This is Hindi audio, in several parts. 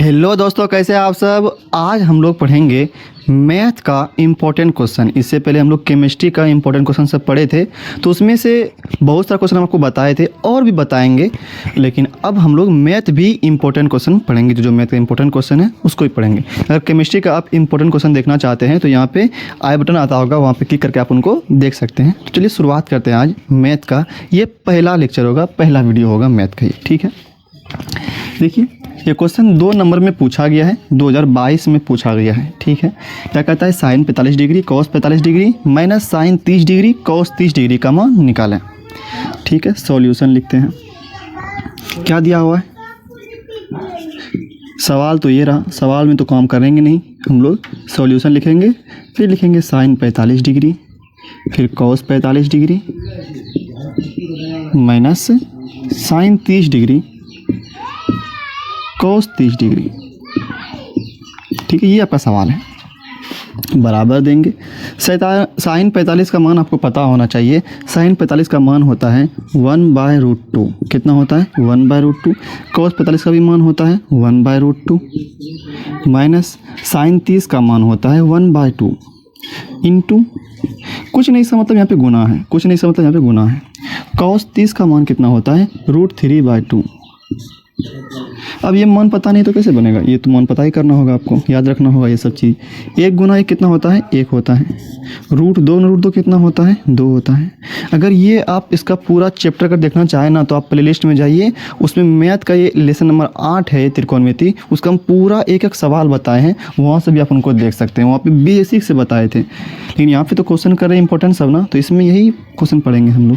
हेलो दोस्तों, कैसे हैं आप सब। आज हम लोग पढ़ेंगे मैथ का इम्पोर्टेंट क्वेश्चन। इससे पहले हम लोग केमिस्ट्री का इम्पोर्टेंट क्वेश्चन सब पढ़े थे, तो उसमें से बहुत सारे क्वेश्चन हम आपको बताए थे और भी बताएंगे। लेकिन अब हम लोग मैथ भी इम्पोर्टेंट क्वेश्चन पढ़ेंगे। जो मैथ का इम्पोर्टेंट क्वेश्चन है उसको ही पढ़ेंगे। अगर केमिस्ट्री का आप इम्पोर्टेंट क्वेश्चन देखना चाहते हैं तो यहाँ पे आई बटन आता होगा, वहाँ पे क्लिक करके आप उनको देख सकते हैं। तो चलिए शुरुआत करते हैं आज मैथ का। ये पहला लेक्चर होगा, पहला वीडियो होगा मैथ का, ये ठीक है। देखिए, ये क्वेश्चन 2 नंबर में पूछा गया है, 2022 में पूछा गया है, ठीक है। क्या कहता है, sine 45 degree cos 45 degree minus sine 30 degree cos 30 degree का मान निकालें, ठीक है। सॉल्यूशन लिखते हैं। क्या दिया हुआ है, सवाल तो ये रहा। सवाल में तो काम करेंगे नहीं हम लोग, सॉल्यूशन लिखेंगे। फिर लिखेंगे साइन 45 डिग्री, फिर cos 45 degree minus sine 30 degree cos 30 degree, ठीक है। ये आपका सवाल है, बराबर देंगे। साइन 45 का मान आपको पता होना चाहिए। साइन 45 का मान होता है 1/√2। कितना होता है, 1/√2। कॉस 45 का भी मान होता है 1/√2 माइनस साइन 30 का मान होता है 1/2 इंटू कुछ नहीं सा मतलब यहाँ पे गुना है, कुछ नहीं सा मतलब यहाँ पे गुना है। कॉस 30 का मान कितना होता है, √3/2। अब ये मान पता नहीं तो कैसे बनेगा, ये तो मान पता ही करना होगा, आपको याद रखना होगा ये सब चीज़। 1 गुना 1 कितना होता है, 1 होता है। √2 कितना होता है, 2 होता है। अगर ये आप इसका पूरा चैप्टर कर देखना चाहें ना, तो आप प्लेलिस्ट में जाइए, उसमें मैथ का ये लेसन नंबर 8 है, त्रिकोणमिति। उसका हम पूरा एक एक सवाल बताए हैं, वहाँ से भी आप उनको देख सकते हैं। वहाँ पे बेसिक से बताए थे, लेकिन यहाँ पे तो क्वेश्चन कर रहे हैं इंपॉर्टेंट सब ना, तो इसमें यही क्वेश्चन पढ़ेंगे हम लोग,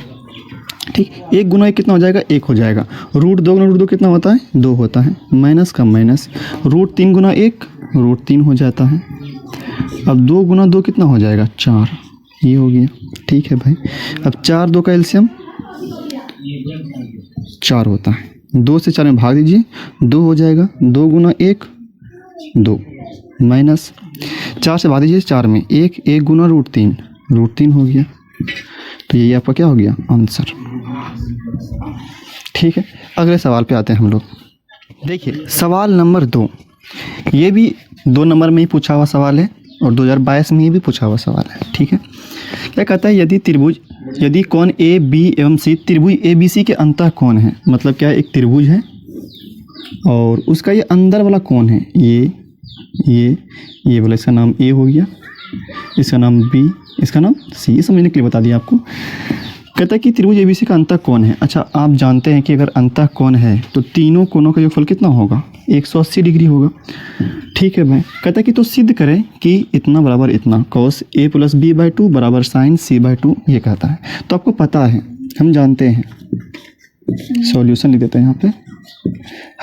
ठीक। 1 गुना 1 कितना हो जाएगा, 1 हो जाएगा। √2 गुना √2 कितना होता है, 2 होता है। माइनस का माइनस, √3 गुना 1 √3 हो जाता है। अब 2 गुना 2 कितना हो जाएगा, 4। ये हो गया, ठीक है भाई। अब 4 2 का एलसीएम 4 होता है। 2 से 4 में भाग दीजिए, 2 हो जाएगा। 2 गुना 1 2 माइनस 4 से भाग दीजिए 4 में, 1 गुना √3 हो गया। तो ये आपका क्या हो गया, आंसर, ठीक है। अगले सवाल पे आते हैं हम लोग। देखिए सवाल नंबर 2, ये भी 2 नंबर में ही पूछा हुआ सवाल है और 2022 में ये भी पूछा हुआ सवाल है, ठीक है। क्या कहता है, यदि कोण ए बी एवं सी त्रिभुज ए बी सी के अंतः कोण है। मतलब क्या है, एक त्रिभुज है और उसका ये अंदर वाला कोण है, ये वाला, इसका नाम ए हो गया, इसका नाम बी, इसका नाम सी। ये समझने के लिए बता दिया आपको। कहता है कि त्रिभुज एबीसी का अंतः कोण है। अच्छा, आप जानते हैं कि अगर अंतः कोण है तो तीनों कोणों का योगफल कितना होगा, 180 डिग्री होगा, ठीक है भाई। कहता है कि तो सिद्ध करें कि इतना बराबर इतना, cos a + b/2 बराबर sin c/2। ये कहता है, तो आपको पता है, हम जानते हैं। सॉल्यूशन लिख देते हैं यहाँ पे।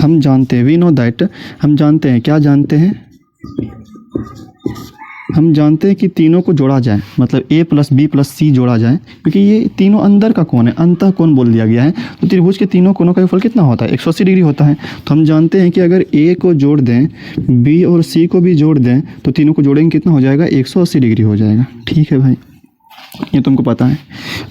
हम जानते हैं, वी नो दैट, हम जानते हैं, क्या जानते हैं, हम जानते हैं कि तीनों को जोड़ा जाए, मतलब a + b + c जोड़ा जाए, क्योंकि ये तीनों अंदर का कोण है, अंतः कोण बोल दिया गया है। तो त्रिभुज के तीनों कोणों का योगफल कितना होता है, 180 डिग्री होता है। तो हम जानते हैं कि अगर a को जोड़ दें, b और c को भी जोड़ दें, तो तीनों को जोड़ेंगे कितना हो जाएगा, 180 डिग्री हो जाएगा, ठीक है भाई। ये तुमको पता है।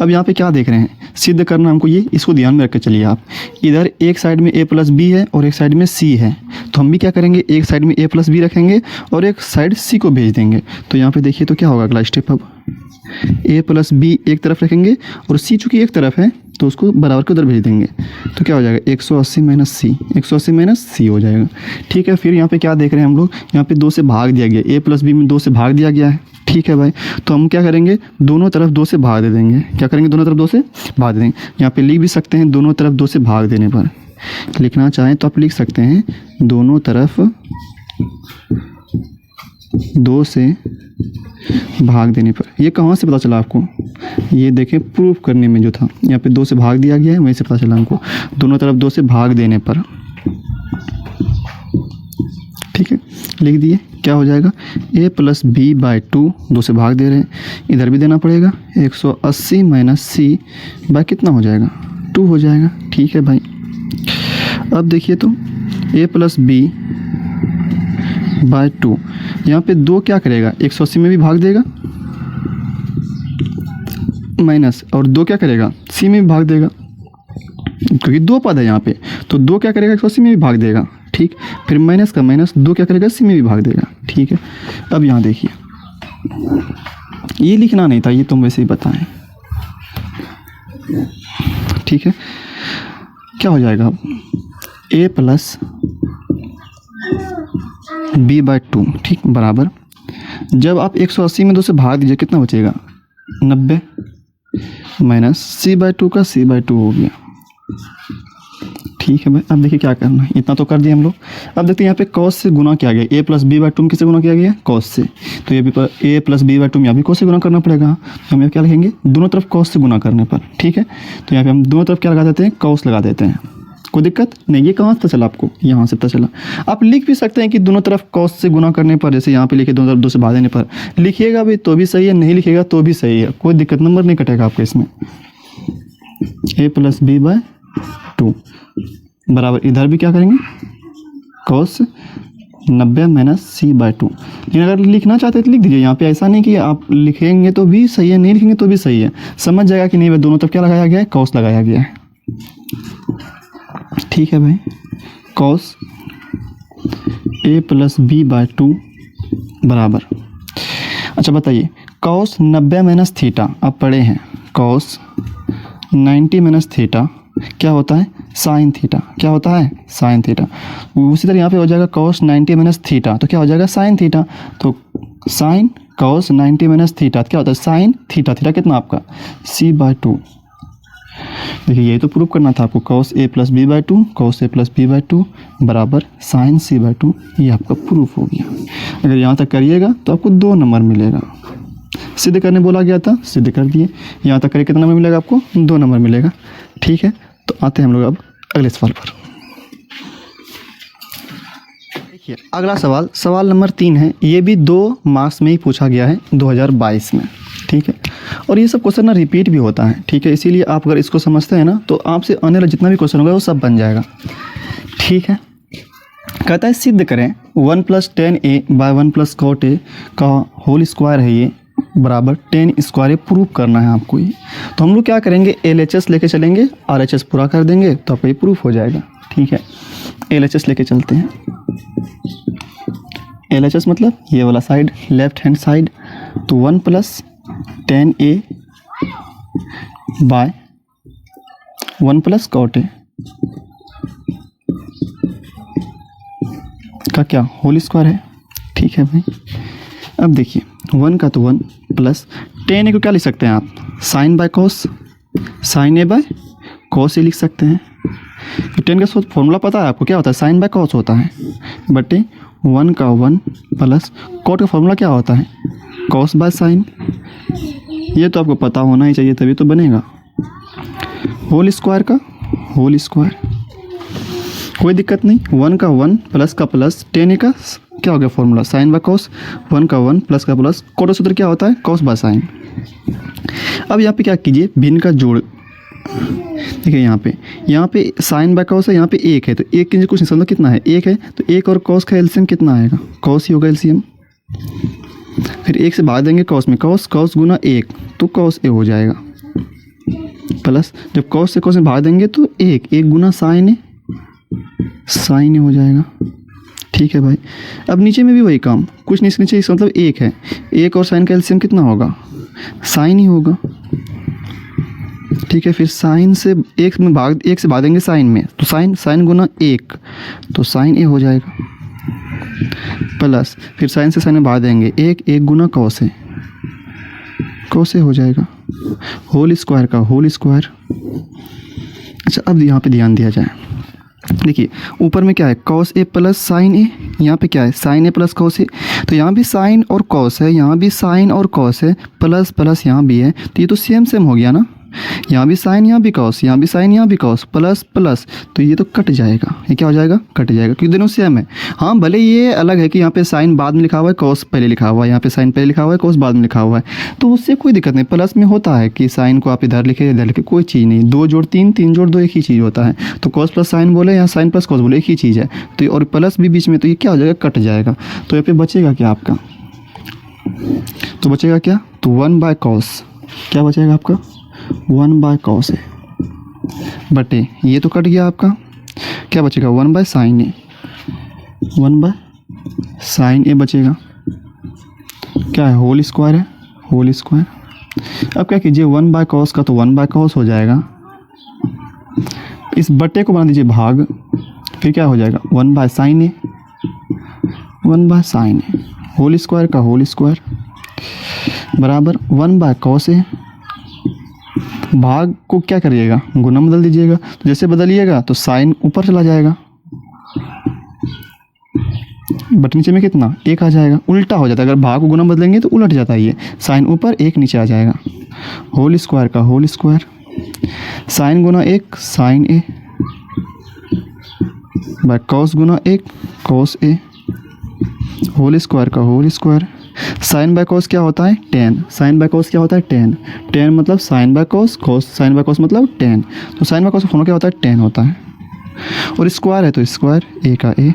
अब यहाँ पे क्या देख रहे हैं, सिद्ध करना हमको, ये इसको ध्यान में रख के चलिए आप। इधर एक साइड में a + b है और एक साइड में c है, तो हम भी क्या करेंगे, एक साइड में a + b रखेंगे और एक साइड c को भेज देंगे। तो यहाँ पे देखिए तो क्या होगा अगला स्टेप। अब a + b एक तरफ रखेंगे और c चूँकि एक तरफ है तो उसको बराबर के उधर भेज देंगे। तो क्या हो जाएगा, 180 - c, 180 - c हो जाएगा, ठीक है। फिर यहाँ पे क्या देख रहे हैं हम लोग, यहाँ पे 2 से भाग दिया गया, a + b में 2 से भाग दिया गया है, ठीक है भाई। तो हम क्या करेंगे, दोनों तरफ 2 से भाग दे देंगे। क्या करेंगे, दोनों तरफ 2 से भाग दे देंगे। यहाँ पे लिख भी सकते हैं, दोनों तरफ 2 से भाग देने पर, लिखना चाहें तो आप लिख सकते हैं, दोनों तरफ 2 से भाग देने पर। ये कहाँ से पता चला आपको, ये देखें प्रूफ करने में जो था, यहाँ पे 2 से भाग दिया गया है, वहीं से पता चला हमको, दोनों तरफ 2 से भाग देने पर, ठीक है। लिख दिए, क्या हो जाएगा, a + b/2, 2 से भाग दे रहे हैं, इधर भी देना पड़ेगा, 180 - c बाय कितना हो जाएगा, 2 हो जाएगा, ठीक है भाई। अब देखिए तो a + b/2, यहाँ पे 2 क्या करेगा, 180 में भी भाग देगा माइनस, और 2 क्या करेगा, c में भी भाग देगा, क्योंकि 2 पद है यहाँ पे, तो 2 क्या करेगा, 180 में भी भाग देगा, ठीक। फिर माइनस का माइनस 2 क्या करेगा, सी में भी भाग देगा, ठीक है। अब यहाँ देखिए, ये लिखना नहीं था, ये तुम वैसे ही बताएं, ठीक है। क्या हो जाएगा अब, a प्लस b/2, ठीक, बराबर, जब आप 180 में 2 से भाग दीजिए कितना बचेगा, 90, माइनस c/2 का c/2 हो गया, ठीक है भाई। अब देखिए क्या करना है, इतना तो कर दिया हम लोग। अब देखते हैं यहाँ पे cos से गुना किया गया, a प्लस b/2 में किससे गुना किया गया, cos से, तो ये भी a प्लस b/2 में यहाँ भी cos से गुना करना पड़ेगा, तो हम यहाँ क्या लिखेंगे, दोनों तरफ cos से गुना करने पर, ठीक है। तो यहाँ पे हम दोनों तरफ क्या लगा देते हैं, cos लगा देते हैं, कोई दिक्कत नहीं। ये कहाँ से पता चला आपको, यहाँ से पता चला। आप लिख भी सकते हैं कि दोनों तरफ cos से गुना करने पर, जैसे यहाँ पे लिखे दोनों तरफ 2 से भाग देने पर, लिखिएगा भी तो भी सही है, नहीं लिखिएगा तो भी सही है, कोई दिक्कत, नंबर नहीं कटेगा आपका इसमें। a प्लस b/2 बराबर, इधर भी क्या करेंगे, cos 90 माइनस c/2। लेकिन अगर लिखना चाहते हैं तो लिख दीजिए यहाँ पे, ऐसा नहीं कि आप लिखेंगे तो भी सही है, नहीं लिखेंगे तो भी सही है, समझ जाएगा कि नहीं भाई दोनों तरफ क्या लगाया गया है, cos लगाया गया है, ठीक है भाई। cos a प्लस b/2 बराबर, अच्छा बताइए, cos 90 माइनस थीटा, आप पढ़े हैं, cos 90 माइनस थीटा क्या होता है, साइन थीटा, क्या होता है, साइन थीटा। उसी तरह यहाँ पे हो जाएगा cos 90 माइनस थीटा, तो क्या हो जाएगा, साइन थीटा, तो साइन cos 90 माइनस थीटा क्या होता है, साइन थीटा, थीटा कितना आपका, c/2। देखिए यही तो प्रूफ करना था आपको, cos a plus b/2, cos a plus b/2 बराबर साइन c/2, ये आपका प्रूफ हो गया। अगर यहाँ तक करिएगा तो आपको 2 नंबर मिलेगा, सिद्ध करने बोला गया था, सिद्ध कर दिए। यहाँ तक करिए कितना नंबर मिलेगा आपको, 2 नंबर मिलेगा, ठीक है। तो आते हैं हम लोग अब अगले सवाल पर। देखिए अगला सवाल, सवाल नंबर 3 है, ये भी 2 मार्क्स में ही पूछा गया है 2022 में, ठीक है। और ये सब क्वेश्चन ना रिपीट भी होता है, ठीक है, इसीलिए आप अगर इसको समझते हैं ना तो आपसे आने वाला जितना भी क्वेश्चन होगा वो सब बन जाएगा, ठीक है। कहता है सिद्ध करें 1 plus 10a by 1 plus cot a का होल स्क्वायर है ये, बराबर 10 स्क्वायर प्रूफ करना है आपको ये। तो हम लोग क्या करेंगे, LHS लेके चलेंगे, RHS पूरा कर देंगे तो आपका ये प्रूफ हो जाएगा, ठीक है। LHS लेके चलते हैं, LHS मतलब ये वाला साइड, लेफ्ट हैंड साइड, तो 1 plus 10a by 1 plus cot a का क्या होल स्क्वायर है, ठीक है भाई। अब देखिए 1 का तो 1 प्लस 10a को क्या लिख सकते हैं आप, sine by cos, sine A by cos A लिख सकते हैं। तो 10 का फॉर्मूला पता है आपको, क्या होता है, साइन बाय कॉस होता है, बटे 1 का 1 प्लस कॉट का फॉर्मूला क्या होता है, कॉस बाय साइन। ये तो आपको पता होना ही चाहिए तभी तो बनेगा। होल स्क्वायर का होल स्क्वायर, कोई दिक्कत नहीं। 1 का 1 प्लस का प्लस 10a का क्या हो गया फॉर्मूला, साइन बाय कॉस, 1 का 1 प्लस का प्लस, कॉट का सूत्र क्या होता है, कॉस बाय साइन। अब यहाँ पे क्या कीजिए, भिन्न का जोड़, देखिए यहाँ पे साइन बाय कॉस है, यहाँ पे 1 है, तो 1 के कुछ नहीं समझो कितना है, 1 है, तो 1 और कॉस का एलसीएम कितना आएगा, कॉस ही होगा एलसीएम। फिर 1 से भाग देंगे कॉस में, कॉस गुना 1 तो कॉस ए हो जाएगा, प्लस जब कॉस से कॉस में भाग देंगे तो 1 गुना साइन ए, साइन ए हो जाएगा, ठीक है भाई। अब नीचे में भी वही काम, कुछ नहीं नीचे, इसका मतलब 1 है, 1 और साइन का एलसीएम कितना होगा, साइन ही होगा, ठीक है। फिर साइन से 1 से भाग देंगे साइन में, तो साइन गुना 1 तो साइन ए हो जाएगा, प्लस फिर साइन से साइन में भाग देंगे 1 गुना कॉस ए हो जाएगा, होल स्क्वायर का होल स्क्वायर। अच्छा अब यहाँ पे ध्यान दिया जाए, देखिए ऊपर में क्या है, कॉस ए प्लस साइन ए, यहाँ पे क्या है, sign A plus cos A, तो यहाँ भी साइन और कॉस है, यहाँ भी साइन और कॉस है, प्लस प्लस यहाँ भी है, तो ये तो सेम हो गया ना, यहाँ भी साइन यहाँ भी कॉस, यहाँ भी साइन यहाँ भी कॉस, प्लस प्लस, तो ये तो कट जाएगा, ये क्या हो जाएगा, कट जाएगा, क्योंकि दोनों सेम है। हाँ भले ये अलग है कि यहाँ पे साइन बाद में लिखा हुआ है, कॉस पहले लिखा हुआ है, यहाँ पे साइन पहले लिखा हुआ है, कॉस बाद में लिखा हुआ है, तो उससे कोई दिक्कत नहीं। प्लस में होता है कि साइन को आप इधर लिखे इधर लिखे, कोई चीज़ नहीं, 2 जोड़ 3, 3 जोड़ 2 एक ही चीज़ होता है, तो कॉस प्लस साइन बोले या साइन प्लस कॉस बोले एक ही चीज़ है, तो और प्लस भी बीच में, तो ये क्या हो जाएगा, कट जाएगा। तो यहाँ पे बचेगा क्या आपका, तो बचेगा क्या, तो 1 बाय कॉस, क्या बचेगा आपका 1 बाय कॉस ए, बटे ये तो कट गया आपका, क्या बचेगा 1 by sine A, 1 by sine A बचेगा, क्या है होल स्क्वायर है, होल स्क्वायर। अब क्या कीजिए 1 बाय कॉस का तो 1 बाय कॉस हो जाएगा, इस बटे को बना दीजिए भाग, फिर क्या हो जाएगा 1 by sine A, 1 by sine A whole square का होल स्क्वायर बराबर 1 बाय कॉस ए। भाग को क्या करिएगा गुना बदल दीजिएगा, तो जैसे बदलिएगा तो साइन ऊपर चला जाएगा, बट नीचे में कितना 1 आ जाएगा, उल्टा हो जाता है। अगर भाग को गुना बदलेंगे तो उलट जाता है, ये साइन ऊपर 1 नीचे आ जाएगा, होल स्क्वायर का होल स्क्वायर, साइन गुना 1 साइन ए बाय कॉस गुना 1 कॉस ए, होल स्क्वायर का whole square. Sine by cos क्या होता है टेन, साइन बाय कॉस क्या होता है टेन, टेन मतलब sine by cos, cos sine by cos मतलब टेन, तो साइन बाय कॉस होना क्या होता है टेन होता है, और स्क्वायर है तो स्क्वायर ए का ए,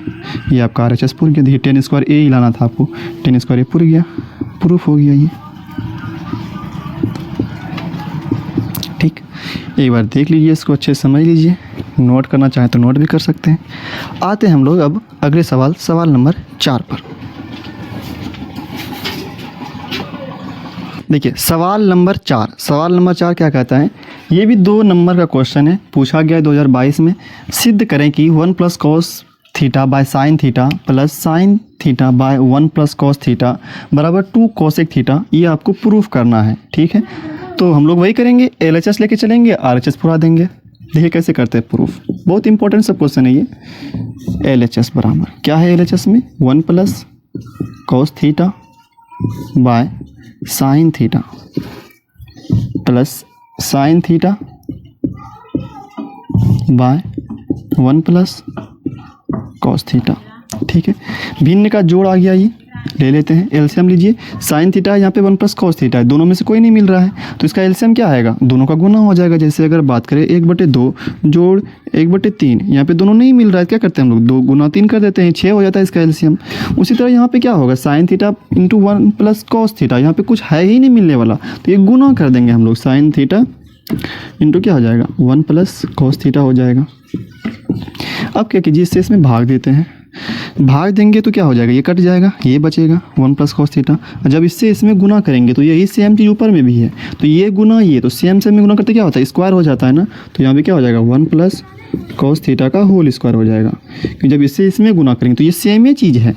ये आपका RHS पूर गया। देखिए टेन स्क्वायर ए ही लाना था आपको, टेन स्क्वायर ए पूर गया, प्रूफ हो गया ये। ठीक, एक बार देख लीजिए इसको, अच्छे से समझ लीजिए, नोट करना चाहें तो नोट भी कर सकते हैं। आते हैं हम लोग अब अगले सवाल, सवाल नंबर 4 पर। देखिए सवाल नंबर 4, सवाल नंबर 4 क्या कहता है, ये भी 2 नंबर का क्वेश्चन है, पूछा गया है 2022 में। सिद्ध करें कि 1 plus cos theta by sine theta plus sine theta by 1 plus cos theta बराबर 2 कोसेक थीटा, ये आपको प्रूफ करना है। ठीक है, तो हम लोग वही करेंगे, LHS लेके चलेंगे, RHS पुरा देंगे। देखिए कैसे करते हैं प्रूफ, बहुत इंपॉर्टेंट सा क्वेश्चन है ये। LHS बराबर क्या है, LHS में 1 plus cos theta by sine theta plus sine theta by 1 plus cos theta. ठीक है, भिन्न का जोड़ आ गया, ये ले लेते हैं, एलसीएम लीजिए। साइन थीटा यहाँ पे 1 प्लस कॉस थीटा है, दोनों में से कोई नहीं मिल रहा है, तो इसका एलसीएम क्या आएगा, दोनों का गुना हो जाएगा। जैसे अगर बात करें 1/2 जोड़ 1/3, यहाँ पे दोनों नहीं मिल रहा है, क्या करते हैं हम लोग 2 गुना 3 कर देते हैं, 6 हो जाता है इसका एलसीएम। उसी तरह यहाँ पे क्या होगा, sign theta into 1 plus cos theta, यहाँ पे कुछ है ही नहीं मिलने वाला, तो ये गुना कर देंगे हम लोग, साइन थीटा इंटू क्या हो जाएगा 1 प्लस कॉस थीटा हो जाएगा। अब क्या कीजिए, इससे इसमें भाग देते हैं, भाग देंगे तो क्या हो जाएगा, ये कट जाएगा, ये बचेगा 1 प्लस कॉस थीटा। जब इससे इसमें गुना करेंगे तो यही सेम चीज़ ऊपर में भी है, तो ये गुना ये, तो सेम में गुना करते क्या होता है, स्क्वायर हो जाता है ना, तो यहाँ पे क्या हो जाएगा 1 प्लस कॉस थीटा का होल स्क्वायर हो जाएगा, क्योंकि जब इससे इसमें गुना करेंगे तो ये सेम ही चीज़ है,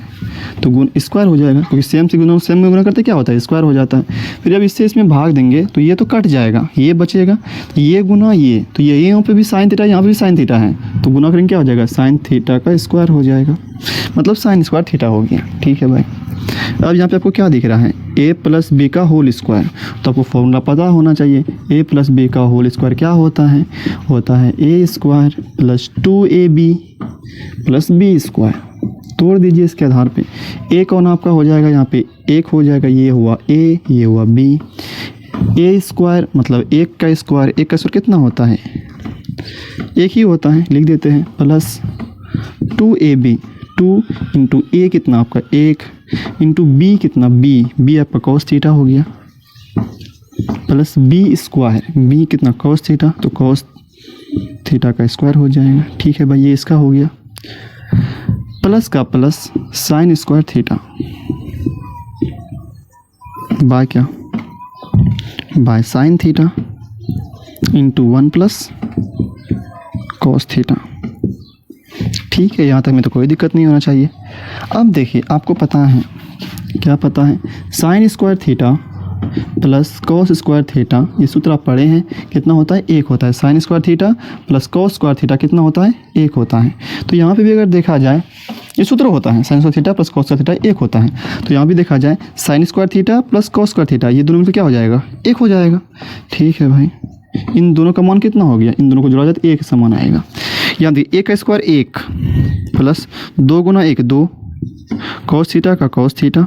तो गुण स्क्वायर हो जाएगा, क्योंकि सेम से गुना सेम में गुना करते क्या होता है, स्क्वायर हो जाता है। फिर जब इससे इसमें भाग देंगे तो ये तो कट जाएगा, ये बचेगा, ये गुना ये, तो ये यहाँ पे भी साइन थीटा, यहाँ पे भी साइन थीटा है, तो गुना करेंगे क्या हो जाएगा, साइन थीटा का स्क्वायर हो जाएगा, मतलब साइन स्क्वायर थीटा हो गया। ठीक है भाई, अब यहाँ पे आपको क्या दिख रहा है, a प्लस बी का होल स्क्वायर, तो आपको फॉर्मूला पता होना चाहिए। a प्लस बी का होल स्क्वायर क्या होता है, होता है a square plus 2ab plus B square. तोड़ दीजिए इसके आधार पे, a कौन आपका हो जाएगा, यहाँ पे 1 हो जाएगा, ये हुआ a, ये हुआ b। a स्क्वायर मतलब 1 का स्क्वायर, 1 का स्क्वायर कितना होता है, 1 ही होता है, लिख देते हैं, प्लस 2ab, 2 इंटू a कितना आपका 1 इंटू b कितना b आपका कॉस थीटा हो गया, प्लस b स्क्वायर, b कितना कॉस थीटा, तो कॉस थीटा का स्क्वायर हो जाएगा। ठीक है भाई, ये इसका हो गया, प्लस का plus sine square theta by क्या, by sine theta into 1 plus cos theta. ठीक है, यहाँ तक में तो कोई दिक्कत नहीं होना चाहिए। अब देखिए आपको पता है, क्या पता है, sign square theta plus cos square theta, ये सूत्र आप पढ़े हैं, कितना होता है 1 होता है। Sign square theta plus cos square theta कितना होता है 1 होता है। तो यहाँ पे भी अगर देखा जाए, ये सूत्र होता है, sign square theta plus cos square theta 1 होता है। तो यहाँ भी देखा जाए sign square theta plus cos square theta, ये दोनों में क्या हो जाएगा 1 हो जाएगा। ठीक है भाई, इन दोनों का मान कितना हो गया, इन दोनों को जोड़ा जाए तो 1 समान आएगा। यहाँ देखिए 1 का स्क्वायर 1 प्लस 2 गुना 1 2 कॉस थीटा का कॉस थीटा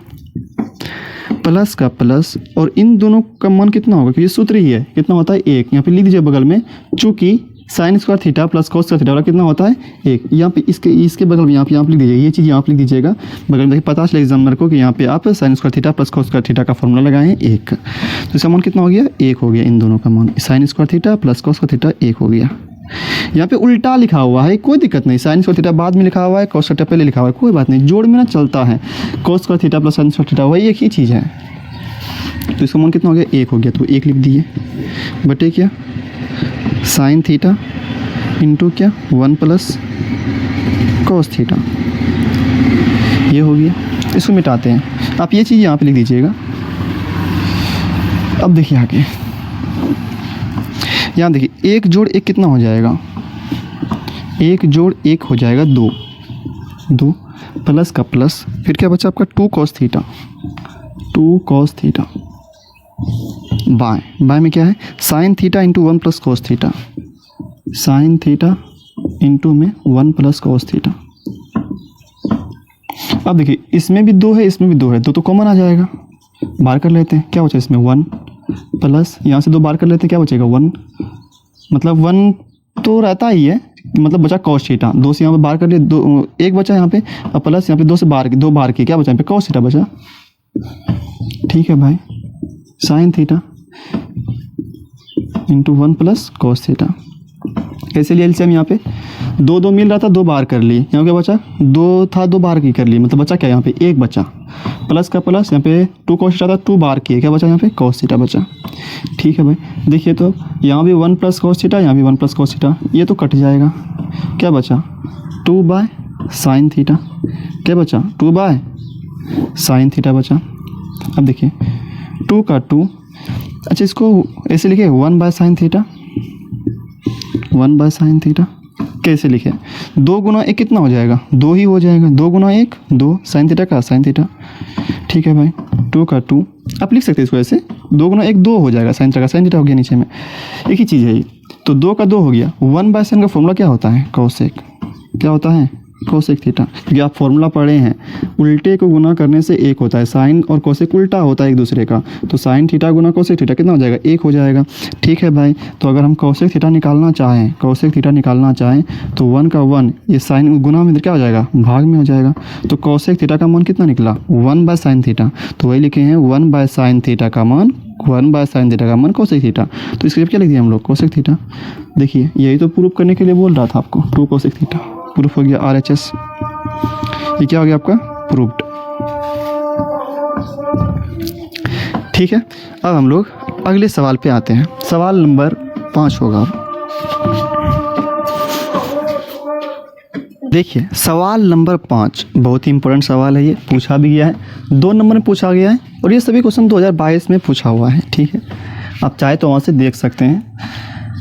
प्लस का प्लस, और इन दोनों का मान कितना होगा, क्योंकि सूत्र ही है, कितना होता है 1। यहाँ पे लिख दीजिए बगल में, चूँकि sign square theta plus cos square theta वाला कितना होता है 1। यहाँ पे इसके बगल में यहाँ पे लिख दीजिए, ये चीज़ यहाँ पे लिख दीजिएगा बगल में, देखिए पता चले एग्जामिनर को कि यहाँ पे आप sign square theta plus cos square theta का फॉर्मूला लगाएं 1, तो इसका मान कितना हो गया 1 हो गया। इन दोनों का मान sign square theta plus cos square theta 1 हो गया। यहाँ पे उल्टा लिखा हुआ है, कोई दिक्कत नहीं। साइन स्क्वायर थीटा बाद में लिखा हुआ है, कॉस थीटा पहले लिखा हुआ है, कोई बात नहीं, जोड़ में ना चलता है। Cos square theta plus sine square theta वही एक ही चीज़ है। तो इसका मान कितना हो गया, 1 हो गया, तो 1 लिख दिए बटे क्या साइन थीटा इंटू क्या 1 प्लस कॉस थीटा, ये हो गया। इसको मिटाते हैं, आप ये चीज़ यहाँ पे लिख दीजिएगा। अब देखिए आगे, यहाँ देखिए 1 जोड़ 1 कितना हो जाएगा, 1 जोड़ 1 हो जाएगा 2, 2 प्लस का प्लस, फिर क्या बचा आपका 2 cos theta, 2 cos theta by में क्या है sign theta into 1 plus cos theta, sign theta into में 1 प्लस कॉस थीटा। अब देखिए इसमें भी 2 है, इसमें भी 2 है, 2 तो कॉमन आ जाएगा, बाहर कर लेते हैं, क्या बचा इसमें 1 प्लस यहाँ से 2 बाहर कर लेते हैं, क्या बचेगा 1, मतलब 1 तो रहता ही है, मतलब बचा कॉस थीटा, 2 से यहाँ पे बाहर कर लिए, 2 1 बचा यहाँ पे, और प्लस यहाँ पे 2 से बाहर 2 बाहर किए, क्या बचा यहाँ पे कॉस थीटा बचा। ठीक है भाई, sign theta into 1 plus cos theta. कैसे लिए एलसीएम, यहाँ पे 2 2 मिल रहा था, 2 बाहर कर लिए, यहाँ क्या बचा 2 था, 2 बाहर की कर लिए, मतलब बचा क्या यहाँ पे 1 बचा, प्लस का प्लस यहाँ पे 2 कॉस थीटा था, 2 बाहर किए, क्या बचा यहाँ पे कॉस थीटा बचा। ठीक है भाई, देखिए तो यहाँ भी 1 प्लस कॉस थीटा, यहाँ भी 1 प्लस कॉस थीटा, ये तो कट जाएगा, क्या बचा 2 बाय साइन थीटा, क्या बचा 2 बाय साइन थीटा बचा। अब देखिए 2 का 2, अच्छा इसको ऐसे लिखे 1 by sine theta, 1 by sine theta कैसे लिखे, 2 गुना 1 कितना हो जाएगा 2 ही हो जाएगा, 2 गुना 1 2, साइन थीटा का साइन थीटा। ठीक है भाई, 2 का 2 आप लिख सकते हैं इसको ऐसे, 2 गुना 1 2 हो जाएगा, साइन थीटा का साइन थीटा हो गया, नीचे में एक ही चीज़ है ये, तो 2 का 2 हो गया। 1 बाय साइन का फॉर्मूला क्या होता है कोसेक, क्या होता है कोसेक थीटा, क्योंकि आप फॉर्मूला पढ़े हैं, उल्टे को गुना करने से 1 होता है, साइन और कोसेक उल्टा होता है एक दूसरे का, तो साइन थीटा गुना कोसेक थीटा कितना हो जाएगा 1 हो जाएगा। ठीक है भाई, तो अगर हम कोसेक थीटा निकालना चाहें, कोसेक थीटा निकालना चाहें तो 1 का 1 ये साइन गुना में क्या हो जाएगा भाग में हो जाएगा, तो कोसेक थीटा का मान कितना निकला 1 बाय साइन थीटा, तो वही लिखे हैं 1 बाय साइन थीटा का मान, 1 बाय साइन थीटा का मान कोसेक थीटा, तो इसके लिए क्या लिख दिया हम लोग कोसेक थीटा। देखिए यही तो प्रूफ करने के लिए बोल रहा था आपको, 2 कोसेक थीटा प्रूफ हो गया RHS, ये क्या हो गया आपका प्रूफ्ड। ठीक है, अब हम लोग अगले सवाल पे आते हैं, सवाल नंबर 5 होगा। देखिए सवाल नंबर 5 बहुत ही इंपॉर्टेंट सवाल है, ये पूछा भी गया है, 2 नंबर में पूछा गया है, और ये सभी क्वेश्चन 2022 में पूछा हुआ है। ठीक है, आप चाहे तो वहाँ से देख सकते हैं।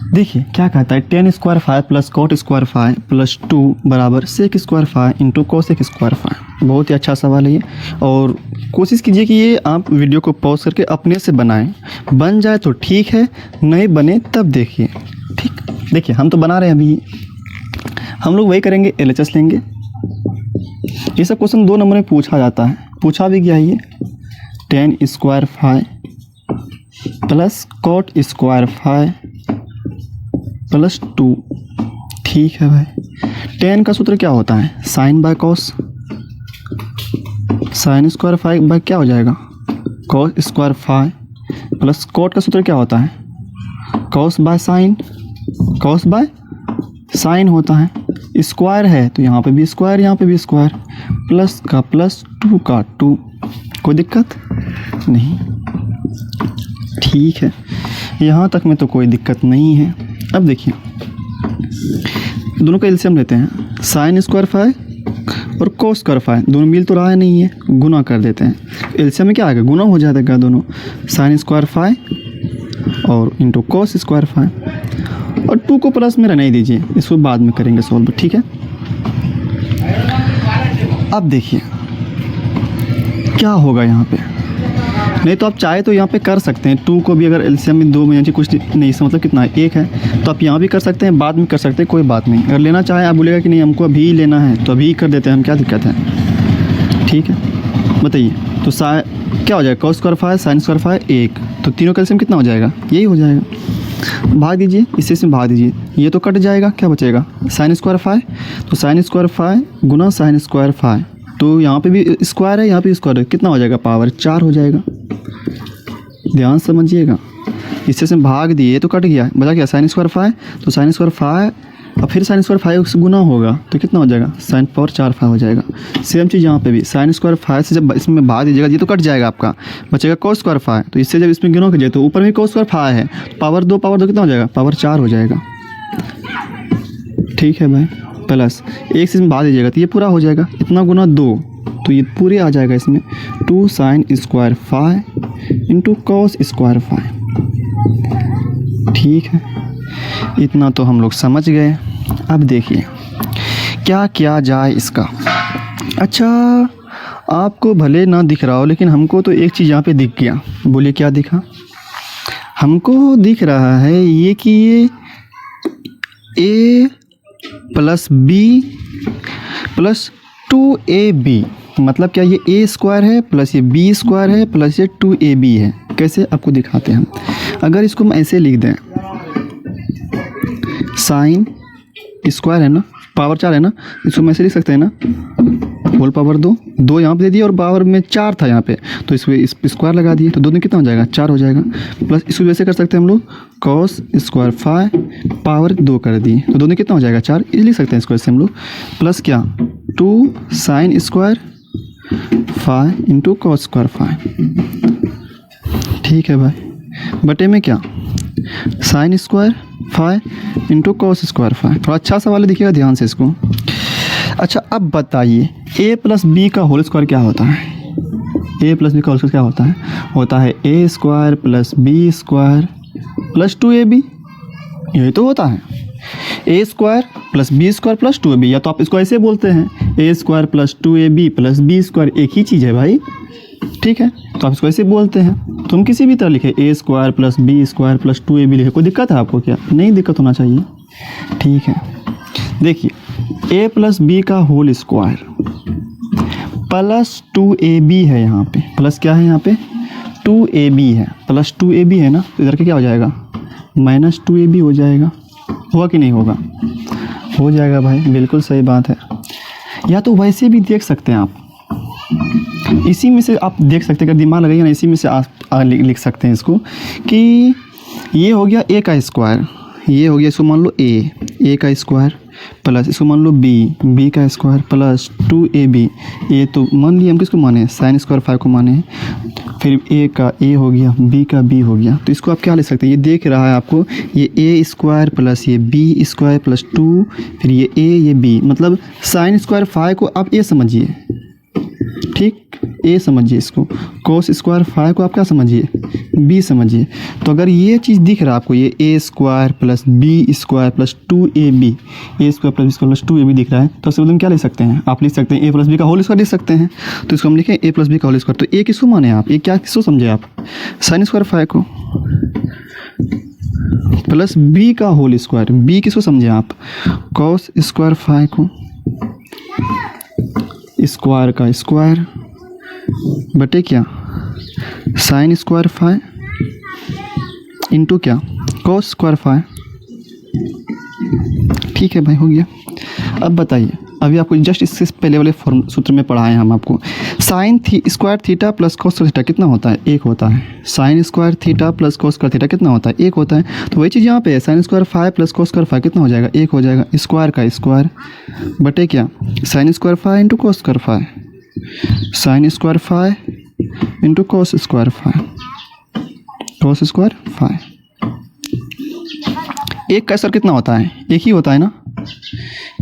देखिए क्या कहता है, tan square 5 plus cot square 5 plus 2 बराबर sec square 5 into cosec square 5। बहुत ही अच्छा सवाल है ये, और कोशिश कीजिए कि ये आप वीडियो को पॉज करके अपने से बनाएं, बन जाए तो ठीक है, नहीं बने तब देखिए। ठीक, देखिए हम तो बना रहे हैं अभी, हम लोग वही करेंगे, LHS लेंगे। ये सब क्वेश्चन 2 नंबर में पूछा जाता है, पूछा भी गया है ये, tan square 5 plus cot square 5 plus 2। ठीक है भाई, tan का सूत्र क्या होता है sine by cos, sine square 5 by क्या हो जाएगा कॉस स्क्वायर 5 प्लस कॉट का सूत्र क्या होता है cos by sine, cos by sine होता है, स्क्वायर है तो यहाँ पे भी स्क्वायर, यहाँ पे भी स्क्वायर, प्लस का प्लस 2 का 2, कोई दिक्कत नहीं। ठीक है, यहाँ तक में तो कोई दिक्कत नहीं है। अब देखिए दोनों का एलसीएम लेते हैं, साइन स्क्वायर 5 और कोस स्क्वायर 5, दोनों मिल तो रहा है नहीं है, गुना कर देते हैं, एलसीएम में क्या आएगा गुना हो जाएगा दोनों, साइन स्क्वायर 5 और इंटू कोस स्क्वायर 5, और 2 को प्लस में रहने ही दीजिए, इसको बाद में करेंगे सॉल्व। ठीक है, अब देखिए क्या होगा यहाँ पे, नहीं तो आप चाहे तो यहाँ पे कर सकते हैं, 2 को भी अगर एलसीएम में 2 में यानी कुछ नहीं, इसका मतलब कितना है 1 है, तो आप यहाँ भी कर सकते हैं, बाद में कर सकते हैं, कोई बात नहीं। अगर लेना चाहें आप बोलेगा कि नहीं हमको अभी लेना है तो अभी कर देते हैं हम, क्या दिक्कत है। ठीक है, बताइए तो क्या हो जाएगा कॉस स्क्वायर 5 साइन स्क्वायर 5 1, तो तीनों का एलसीएम कितना हो जाएगा यही हो जाएगा, भाग दीजिए, इससे भाग दीजिए, ये तो कट जाएगा, क्या बचेगा साइन स्क्वायर 5, तो साइन स्क्वायर 5 गुना साइन स्क्वायर 5, तो यहाँ पे भी स्क्वायर है यहाँ पे स्क्वायर है, कितना हो जाएगा पावर 4 हो जाएगा, ध्यान समझिएगा, इससे से भाग दिए तो कट गया, बचा क्या साइन स्क्वायर फाइव, तो साइन स्क्वायर फाइव और फिर साइन स्क्वायर फाइव से गुना होगा तो कितना हो जाएगा साइन पावर 4 फाइव हो जाएगा। सेम चीज़ यहाँ पे भी साइन स्क्वायर फाइव से जब इसमें भाग दीजिएगा ये तो कट जाएगा आपका, बचेगा कोस स्क्वायर फाइव, तो इससे जब इसमें गिनो कीजिए तो ऊपर में कोस स्क्वायर फाइव है, पावर दो कितना हो जाएगा पावर 4 हो जाएगा। ठीक है भाई, प्लस एक से इसमें भाग दीजिएगा तो ये पूरा हो जाएगा, इतना गुना 2 तो ये पूरे आ जाएगा इसमें 2 sine square five into cos square five. ठीक है, इतना तो हम लोग समझ गए। अब देखिए क्या किया जाए इसका। अच्छा, आपको भले ना दिख रहा हो लेकिन हमको तो एक चीज़ यहाँ पे दिख गया। बोलिए क्या दिखा? हमको दिख रहा है ये कि ये a plus B plus 2ab, मतलब क्या ये a स्क्वायर है प्लस ये b स्क्वायर है प्लस ये 2ab है। कैसे आपको दिखाते हैं हम। अगर इसको हम ऐसे लिख दें, साइन स्क्वायर है ना, पावर 4 है ना, इसको हम ऐसे लिख सकते हैं ना, होल पावर 2 यहाँ पे दे दिया और पावर में 4 था यहाँ पे, तो इसमें इस स्क्वायर लगा दिए तो 2 में कितना हो जाएगा 4 हो जाएगा। प्लस इसको वैसे कर सकते हैं हम लोग कॉस स्क्वायर फाइव पावर 2 कर दिए तो 2 में कितना हो जाएगा 4, ये लिख सकते हैं इसको ऐसे हम लोग। प्लस क्या 2 sine square five into cos square five. ठीक है भाई, बटे में क्या sine square five into cos square five. थोड़ा अच्छा सवाल है, देखिएगा ध्यान से इसको। अच्छा, अब बताइए a प्लस बी का होल स्क्वायर क्या होता है? a प्लस बी का होल स्क्वायर क्या होता है? होता है a square plus B square plus 2ab, यही तो होता है। a square plus B square plus 2ab, या तो आप इसको ऐसे बोलते हैं a square plus 2ab plus B square, एक ही चीज़ है भाई। ठीक है, तो आप इसको ऐसे बोलते हैं। तुम किसी भी तरह लिखे a square plus B square plus 2ab लिखे, कोई दिक्कत है आपको क्या? नहीं दिक्कत होना चाहिए। ठीक है, देखिए a प्लस बी का होल स्क्वायर प्लस 2ab है, यहाँ पे प्लस क्या है, यहाँ पे 2ab है, प्लस 2ab है ना, तो इधर के क्या हो जाएगा माइनस 2ab हो जाएगा। होगा कि नहीं होगा? हो जाएगा भाई, बिल्कुल सही बात है। या तो वैसे भी देख सकते हैं आप, इसी में से आप देख सकते हैं, अगर दिमाग लगाइए ना इसी में से आप लिख सकते हैं इसको कि ये हो गया a का स्क्वायर, ये हो गया इसको मान लो a का स्क्वायर प्लस इसको मान लो b का स्क्वायर प्लस 2ab। ये तो मान लिया हम किसको माने, साइन स्क्वायर फाइव को माने। फिर a का a हो गया, b का b हो गया, तो इसको आप क्या लिख सकते हैं, ये देख रहा है आपको, ये a स्क्वायर प्लस ये b स्क्वायर प्लस 2, फिर ये a ये b, मतलब साइन स्क्वायर फाइव को आप a समझिए। ठीक, a समझिए इसको। कोस स्क्वायर फाइव को आप क्या समझिए, b समझिए। तो अगर ये चीज़ दिख रहा है आपको, ये a square plus b square plus 2ab, a square plus b square plus 2ab दिख रहा है, तो उससे हम क्या लिख सकते हैं, आप लिख सकते हैं a प्लस b का होल स्क्वायर लिख सकते हैं। तो इसको हम लिखें a प्लस b का होल स्क्वायर। तो a किसको माने आप, ये क्या किसको समझे आप, साइन स्क्वायर फाइव को, प्लस b का होल स्क्वायर, b किसको समझे आप, कॉस स्क्वायर फाइव को, स्क्वायर का स्क्वायर बटे क्या साइन स्क्वायर फाइव इंटू क्या कॉस स्क्वायर फाइव। ठीक है भाई, हो गया। अब बताइए, अभी आपको जस्ट इससे पहले वाले सूत्र में पढ़ाए हैं हम आपको, sign square theta plus cos theta कितना होता है, 1 होता है। Sign square theta plus cos square theta कितना होता है, 1 होता है। तो वही चीज़ यहाँ पे है, sine square five plus cos square five कितना हो जाएगा, 1 हो जाएगा। स्क्वायर का स्क्वायर बटे क्या sine square five into cos square five, sine square five into cos square five, cos square five. एक का स्क्वायर कितना होता है, 1 ही होता है ना,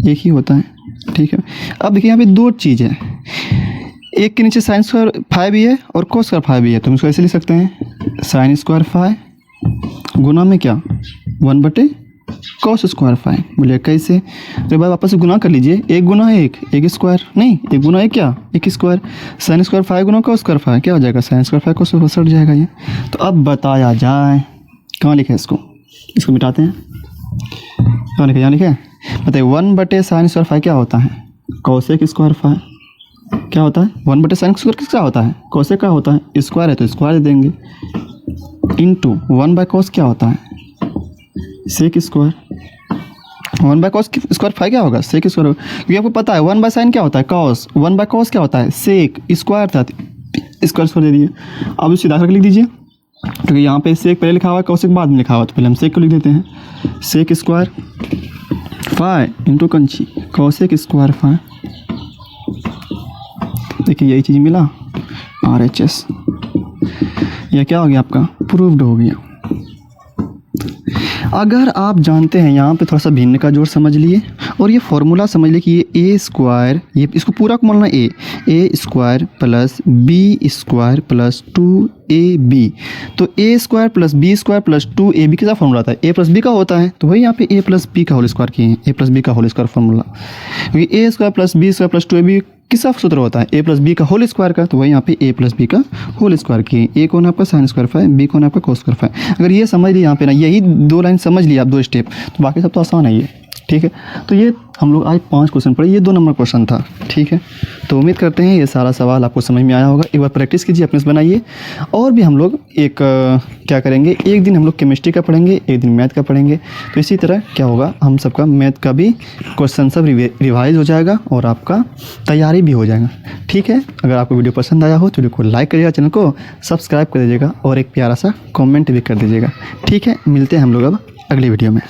1 ही होता है। ठीक है, अब देखिए यहाँ पे 2 चीज़ है, एक के नीचे साइन स्क्वायर फाइव भी है और कॉस स्क्वायर फाइव भी है, तो हम इसको ऐसे लिख सकते हैं साइन स्क्वायर फाइव गुना में क्या 1 बटे कॉस स्क्वायर फाइव। बोलिए कैसे, तो भाई वापस से गुना कर लीजिए, 1 गुना 1 स्क्वायर, नहीं 1 गुना 1 क्या 1 स्क्वायर, साइन स्क्वायर फाइव गुना कॉस स्क्वायर फाइव क्या हो जाएगा, साइन स्क्वायर फाइव को सट जाएगा ये। तो अब बताया जाए, कहाँ लिखा है इसको, इसको मिटाते हैं, कहाँ लिखा, यहाँ लिखा है, बताइए 1 बटे साइन स्क्वायर फाइव क्या होता है, कॉसेक स्क्वायर फाइव क्या होता है, 1 बटे साइन स्क्वायर क्या होता है, कॉसेक का होता है, स्क्वायर है तो स्क्वायर देंगे, इंटू 1 बाय कॉस क्या होता है, sec square. 1 by cos square five क्या होगा, सेक स्क्वायर होगा, क्योंकि आपको पता है 1 बाय साइन क्या होता है कॉस, 1 बाय कॉस क्या होता है सेक, स्क्वायर था स्क्वायर स्क्वायर दे दिए। अब सीधा करके लिख दीजिए, तो यहाँ पे सेक पहले लिखा हुआ है, कौशिक बाद में लिखा हुआ है, तो पहले हम सेक को लिख देते हैं। सेक स्क्वायर फाई इंटू कंची कौशिक स्क्वायर फाई। देखिए यही चीज़ मिला, RHS। यह क्या हो गया आपका, प्रूव्ड हो गया। अगर आप जानते हैं, यहाँ पे थोड़ा सा भिन्न का जोड़ समझ लिए और ये फॉर्मूला समझ लिए कि ये ए स्क्वायर, ये इसको पूरा को बोलना A square plus B square plus 2ab। तो A square plus B square plus 2ab का फॉर्मूला आता है, ए प्लस बी का होता है, तो वही यहाँ पे ए प्लस बी का होल स्क्वायर किए हैं, ए प्लस बी का होल स्क्वायर फॉर्मूला। क्योंकि A square plus B square plus 2ab किसका सूत्र होता है, ए प्लस बी का होल स्क्वायर का, तो वही यहाँ पे ए प्लस बी का होल स्क्वायर किए। ए कौन है आपका साइन स्क्वायर फाई, बी कौन है आपका कोस स्क्वायर फाई। अगर ये समझ लिए यहाँ पे ना, यही 2 लाइन समझ लिए आप, 2 स्टेप, तो बाकी सब तो आसान है ये, ठीक है। तो ये हम लोग आज 5 क्वेश्चन पढ़े, ये 2 नंबर क्वेश्चन था, ठीक है। तो उम्मीद करते हैं ये सारा सवाल आपको समझ में आया होगा। एक बार प्रैक्टिस कीजिए, अपने से बनाइए। और भी हम लोग एक क्या करेंगे, एक दिन हम लोग केमिस्ट्री का पढ़ेंगे, एक दिन मैथ का पढ़ेंगे। तो इसी तरह क्या होगा, हम सबका मैथ का भी क्वेश्चन सब रिवाइज हो जाएगा और आपका तैयारी भी हो जाएगा, ठीक है। अगर आपको वीडियो पसंद आया हो तो वीडियो को लाइक करिएगा, चैनल को सब्सक्राइब कर दीजिएगा और एक प्यारा सा कॉमेंट भी कर दीजिएगा, ठीक है। मिलते हैं हम लोग अब अगली वीडियो में।